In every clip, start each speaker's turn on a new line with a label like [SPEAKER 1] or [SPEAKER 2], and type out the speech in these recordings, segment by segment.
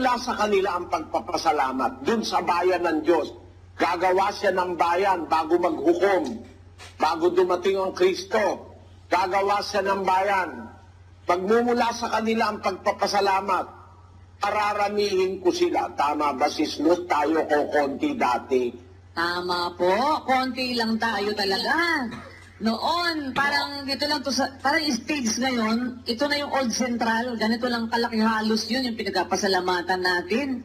[SPEAKER 1] Wala sa kanila ang pagpapasalamat. Dun sa bayan ng Diyos, gagawa siya ng bayan bago maghukom. Bago dumating ang Kristo, gagawa siya ng bayan. Pagmumula sa kanila ang pagpapasalamat, pararamihin ko sila. Tama ba, Sis Luz? Tayo ko konti dati.
[SPEAKER 2] Tama po, konti lang tayo talaga. Noon, parang dito lang to parang stage ngayon, ito na yung Old Central, ganito lang kalaki halos yun, yung pinagpapasalamatan natin.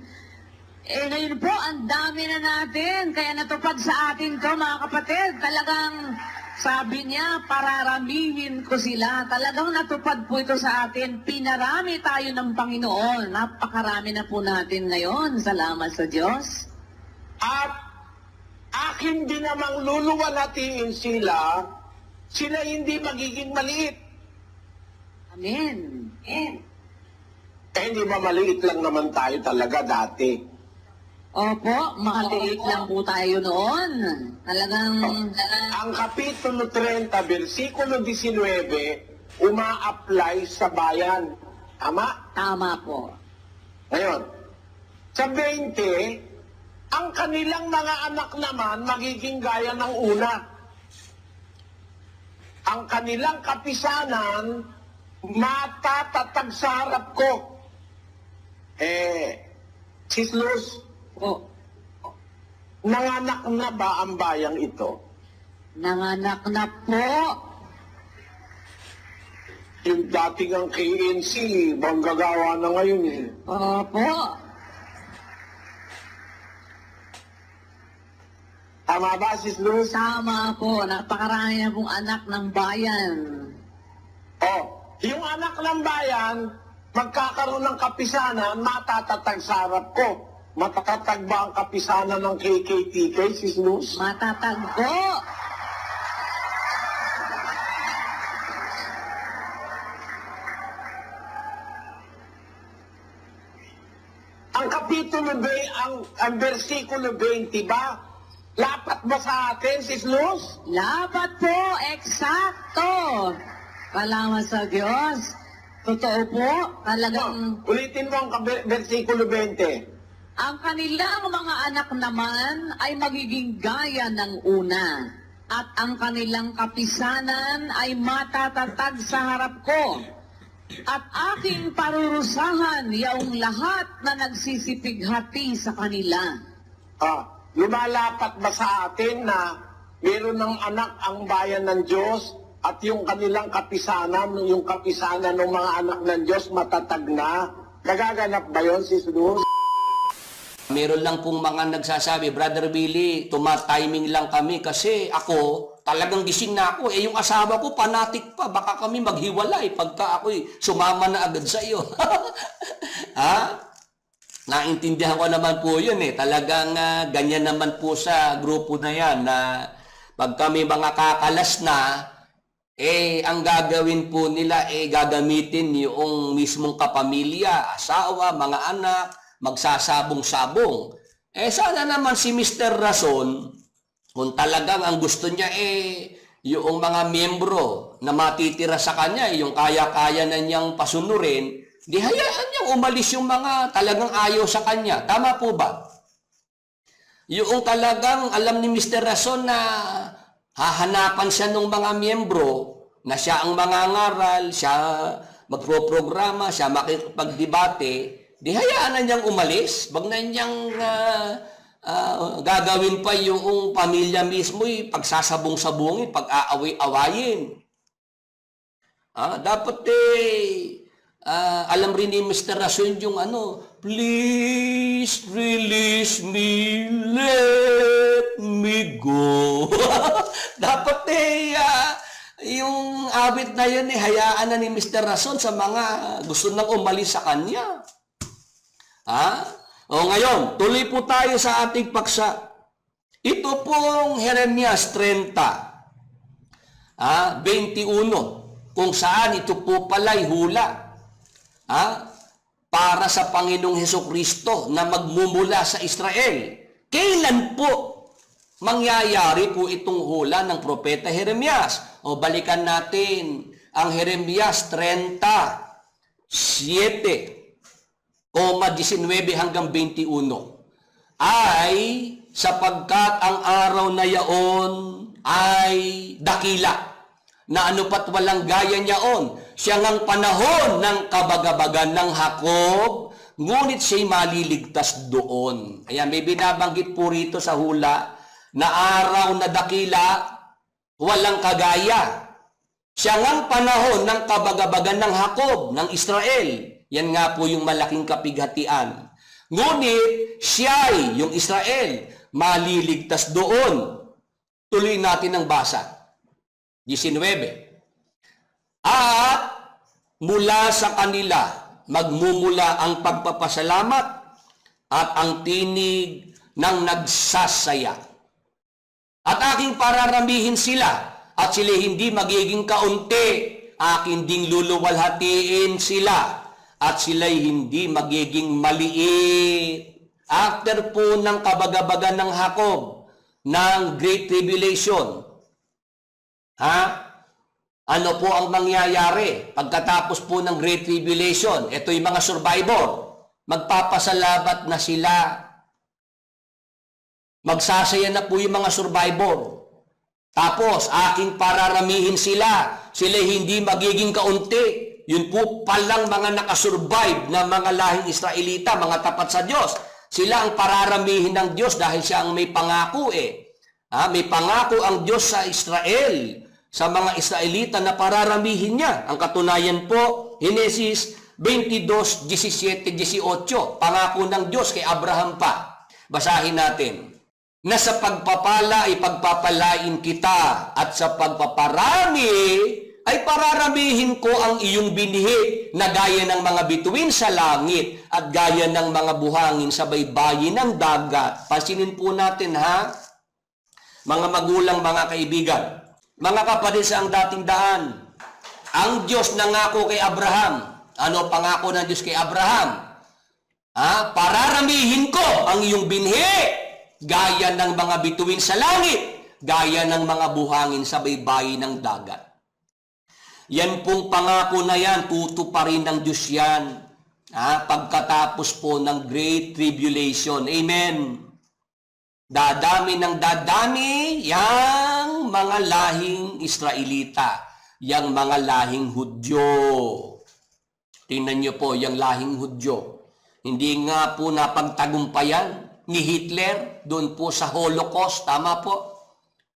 [SPEAKER 2] Eh ngayon po, ang dami na natin, kaya natupad sa atin to mga kapatid, talagang sabi niya, pararamihin ko sila. Talagang natupad po ito sa atin, pinarami tayo ng Panginoon, napakarami na po natin ngayon, salamat sa Diyos.
[SPEAKER 1] At akin din namang luluwalhatiin sila hindi magiging maliit.
[SPEAKER 2] Amen.
[SPEAKER 1] Eh, hindi ba maliit lang naman tayo talaga dati?
[SPEAKER 2] Opo, makaliit lang po tayo noon. Talagang...
[SPEAKER 1] Ang Kapitulo 30, versikulo 19, uma-apply sa bayan. Tama?
[SPEAKER 2] Tama po.
[SPEAKER 1] Ngayon, sa 20, ang kanilang mga anak naman magiging gaya ng una. Ang kanilang kapisanan matatatag sa harap ko. Sis Luz, nanganak na ba ang bayang ito?
[SPEAKER 2] Nanganak na po.
[SPEAKER 1] Yung dating ang KNC, manggagawa na ngayon eh.
[SPEAKER 2] Opo.
[SPEAKER 1] Tama ba, Sis Luz?
[SPEAKER 2] Tama po. Napakarami na pong anak ng bayan.
[SPEAKER 1] Yung anak ng bayan, magkakaroon ng kapisanan, matatatag sa harap ko. Matatatag ba ang kapisanan ng KKTK, Sis Luz?
[SPEAKER 2] Matatag po.
[SPEAKER 1] Ang kapitulo, ang versikulo 20 ba? Lapat ba sa atin, Sis Luz?
[SPEAKER 2] Lapat po. Eksakto. Salamat sa Diyos. Totoo po. Talagang...
[SPEAKER 1] Ulitin mo ang versikulo 20.
[SPEAKER 2] Ang kanilang mga anak naman ay magiging gaya ng una. At ang kanilang kapisanan ay matatatag sa harap ko. At aking parurusahan yaong lahat na nagsisipighati sa kanila.
[SPEAKER 1] Lumalapat ba sa atin na meron ng anak ang bayan ng Diyos at yung kanilang kapisanan, yung kapisanan ng mga anak ng Diyos matatag na? Nagaganap ba yun, Sis Luz?
[SPEAKER 3] Meron lang pong mga nagsasabi, Brother Billy, tumatiming lang kami kasi ako, talagang gising na ako. Yung asawa ko, panatik pa. Baka kami maghiwalay pagka ako'y sumama na agad sa iyo. Ha? Naintindihan ko naman po yun eh. Talagang ganyan naman po sa grupo na yan na pag kami mga kakalas na, ang gagawin po nila gagamitin yung mismong kapamilya, asawa, mga anak, magsasabong-sabong. Sana naman si Mr. Rason, kung talagang ang gusto niya yung mga miyembro na matitira sa kanya, yung kaya-kaya na niyang pasunurin, di hayaan niyang umalis yung mga talagang ayaw sa kanya. Tama po ba? Yung talagang alam ni Mr. Rason na hahanapan siya ng mga miyembro na siya ang mangangaral, siya magproprograma, siya makikipagdebate, di hayaan na niyang umalis. Wag na niyang gagawin pa yung pamilya mismo, pagsasabong-sabungin, pag-aaway-awayin. Dapat alam rin ni Mr. Rason yung please release me, let me go. Dapat yung awit na yun hayaan na ni Mr. Rason sa mga gusto nang umalis sa kanya. Ngayon, tuloy po tayo sa ating paksa. Ito pong Jeremias 30, 21, kung saan ito po pala'y hula. Para sa Panginoong Hesukristo na magmumula sa Israel. Kailan po mangyayari po itong hula ng propeta Jeremias? Balikan natin ang Jeremias 30:7. 19 hanggang 21, ay sapagkat ang araw na yaon ay dakila, na ano pat walang gaya niyaon. Siya ngang panahon ng kabagabagan ng Jacob, ngunit siya'y maliligtas doon. Ayan, may binabanggit po rito sa hula na araw na dakila, walang kagaya. Siya ngang panahon ng kabagabagan ng Jacob, ng Israel. Yan nga po yung malaking kapighatian. Ngunit siya'y, yung Israel, maliligtas doon. Tuloy natin ang basa. 19. At mula sa kanila magmumula ang pagpapasalamat at ang tinig ng nagsasaya. At aking pararamihin sila at sila hindi magiging kaunti. Aking ding luluwalhatiin sila at sila'y hindi magiging maliit. After po ng kabagabagan ng Jacob, ng Great Tribulation, ano po ang mangyayari pagkatapos po ng Great Tribulation? Ito yung mga survivor. Magpapasalamat na sila. Magsasaya na po yung mga survivor. Tapos, aking pararamihin sila. Sila hindi magiging kaunti. Yun po palang mga nakasurvive na mga lahing Israelita, mga tapat sa Diyos. Sila ang pararamihin ng Diyos dahil siya ang may pangako May pangako ang Diyos sa Israel, sa mga Israelita na pararamihin niya. Ang katunayan po, Genesis 22, 17, 18. Pangako ng Diyos kay Abraham pa. Basahin natin. Na sa pagpapala ay pagpapalain kita at sa pagpaparami ay pararamihin ko ang iyong binhi na gaya ng mga bituin sa langit at gaya ng mga buhangin sa baybayin ng dagat. Pansinin po natin mga magulang, mga kaibigan, mga kapatid sa ang dating daan, ang Diyos nangako kay Abraham. Ano pangako ng Diyos kay Abraham? Pararamihin ko ang iyong binhi gaya ng mga bituin sa langit, gaya ng mga buhangin sa baybayin ng dagat. Yan pong pangako na yan, tutuparin ng Diyos yan. Pagkatapos po ng Great Tribulation. Amen. Dadami ng dadami yang mga lahing Israelita, yang mga lahing Hudyo. Tingnan niyo po, yung lahing Hudyo. Hindi nga po napagtagumpayan ni Hitler doon po sa Holocaust. Tama po.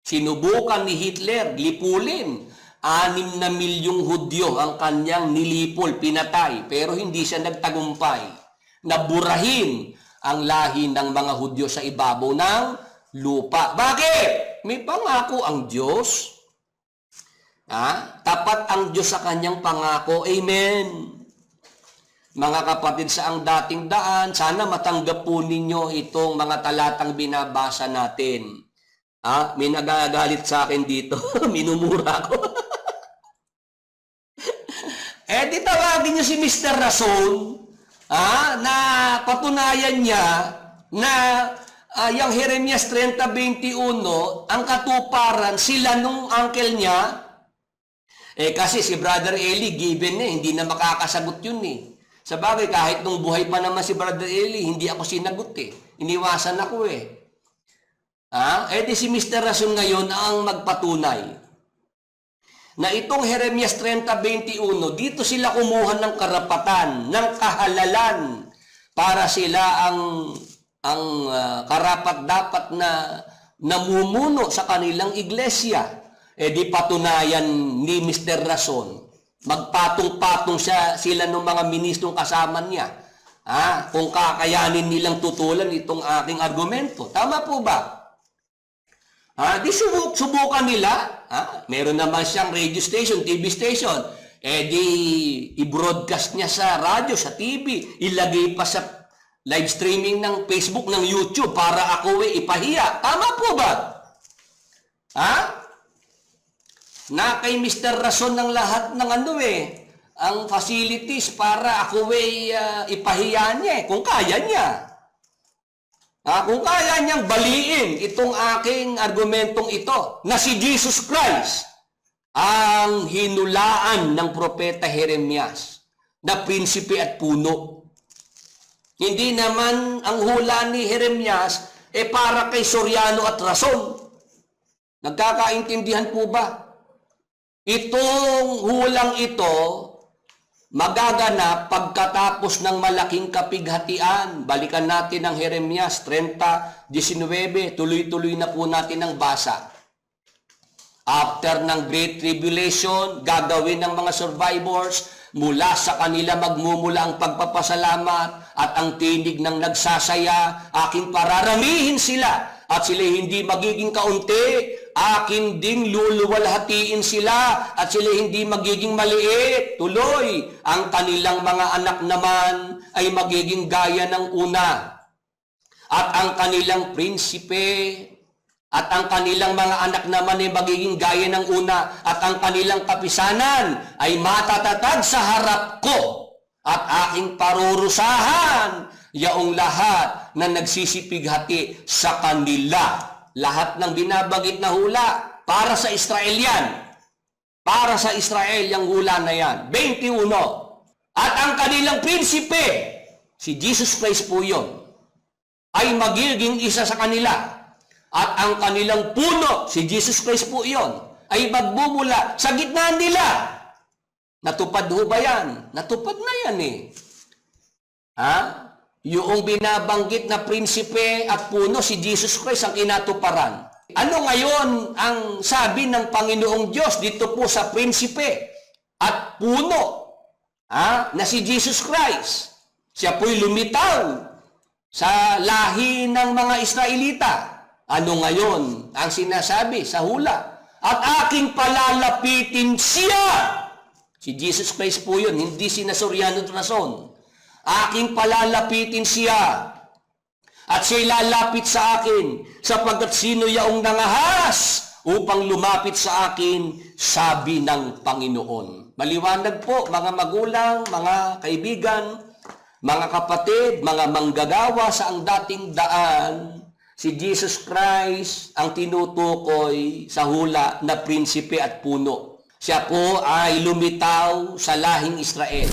[SPEAKER 3] Sinubukan ni Hitler lipulin. 6 na milyong Hudyo ang kanyang nilipol, pinatay. Pero hindi siya nagtagumpay. Naburahin ang lahi ng mga Hudyo sa ibabaw ng lupa. Bakit? May pangako ang Diyos. Tapat ang Diyos sa kanyang pangako. Amen. Mga kapatid sa ang dating daan, sana matanggap po ninyo itong mga talatang binabasa natin. May nagagalit sa akin dito. Minumura ko. Di tawagin niyo si Mr. Rason, na patunayan niya na yung Jeremias 30:21, ang katuparan, sila nung uncle niya, kasi si Brother Eli, given hindi na makakasagot yun Sa bagay, kahit nung buhay pa naman si Brother Eli, hindi ako sinagot Iniwasan ako di si Mr. Rason ngayon ang magpatunay na itong Jeremias 30:21, dito sila kumuha ng karapatan, ng kahalalan para sila ang karapat-dapat na namumuno sa kanilang iglesia. Di patunayan ni Mr. Rason. Magpatong-patong sila ng mga ministrong kasama niya. Kung kakayanin nilang tutulan itong aking argumento. Tama po ba? Di subukan nila. Meron naman siyang radio station, TV station. Di i-broadcast niya sa radyo, sa TV. Ilagay pa sa live streaming ng Facebook, ng YouTube para ako ipahiya. Tama po ba? Na kay Mr. Rason ng lahat ng ang facilities para ako ipahiya niya kung kaya niya. Kung kaya niyang baliin itong aking argumentong ito na si Jesus Christ ang hinulaan ng propeta Jeremias na prinsipe at puno. Hindi naman ang hula ni Jeremias para kay Soriano at Rason. Nagkakaintindihan po ba? Itong hulang ito magaganap pagkatapos ng malaking kapighatian. Balikan natin ang Jeremias 30:19. Tuloy-tuloy na po natin ang basa. After ng Great Tribulation, gagawin ng mga survivors, mula sa kanila magmumula ang pagpapasalamat at ang tinig ng nagsasaya, aking pararamihin sila at sila hindi magiging kaunti, akin ding luluwalhatiin sila at sila hindi magiging maliit. Tuloy, ang kanilang mga anak naman ay magiging gaya ng una. At ang kanilang prinsipe at ang kanilang mga anak naman ay magiging gaya ng una. At ang kanilang kapisanan ay matatatag sa harap ko at aking parurusahan yaong lahat na nagsisipighati sa kanila. Lahat ng binabagit na hula, para sa Israel yan. Para sa Israel yung hula na yan. 21. At ang kanilang prinsipe, si Jesus Christ po yun, ay magiging isa sa kanila. At ang kanilang puno, si Jesus Christ po yun, ay magbumula sa gitna nila. Natupad ho ba yan? Natupad na yan eh. Ha? Yung binabanggit na prinsipe at puno, si Jesus Christ ang inatuparan. Ano ngayon ang sabi ng Panginoong Diyos dito po sa prinsipe at puno na si Jesus Christ? Siya po'y lumitaw sa lahi ng mga Israelita. Ano ngayon ang sinasabi sa hula? At aking palalapitin siya. Si Jesus Christ po yun, hindi si Soriano at Rason. Aking palalapitin siya. At siya'y lalapit sa akin, sapagkat sino yaong nangahas upang lumapit sa akin, sabi ng Panginoon. Maliwanag po, mga magulang, mga kaibigan, mga kapatid, mga manggagawa sa ang dating daan, si Jesus Christ ang tinutukoy sa hula na prinsipe at puno. Siya po ay lumitaw sa lahing Israel.